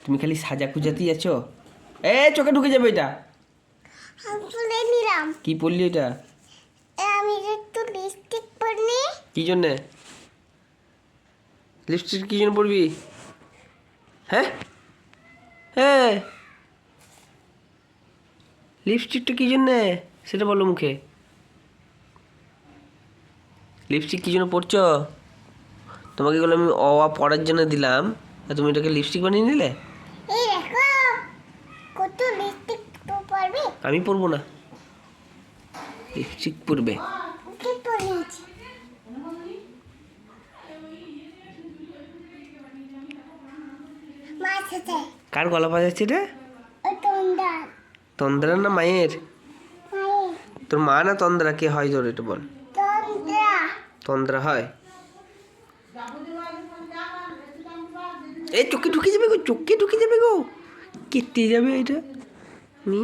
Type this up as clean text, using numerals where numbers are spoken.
তুমি খালি সাজা খুঁজাতেই আছো। চোখে ঢুকে যাবে এটা। আমি তুলে নিলাম। কি পড়লি এটা? আমি একটু লিপস্টিক পরনি। কি জন্যে লিপস্টিক কি জন্য পরবি? হ্যাঁ হ্যাঁ, লিপস্টিকটা কি জন্যে সেটা বলো মুখে। লিপস্টিক কি জন্য পরছো? তোমাকে এগুলো আমি অ আ পড়ার জন্য দিলাম, আর তুমি এটাকে লিপস্টিক বানিয়ে নিলে। এই দেখো কত লিপস্টিক তো পরবে। আমি পরবো না, লিপস্টিক পরবে। কি পরেছি? মা সাথে কার গলা বাজাচ্ছে রে? ওই তন্দা তন্দ্রা না মায়ের? মায়ের তোর মা না তন্দ্রা, কে হয় তোর এটা বল? তন্দা। তন্দ্রা হয়। চোখে ঢুকে যাবে গো, চোখে ঢুকে যাবে গো, কেটে যাবে এটা।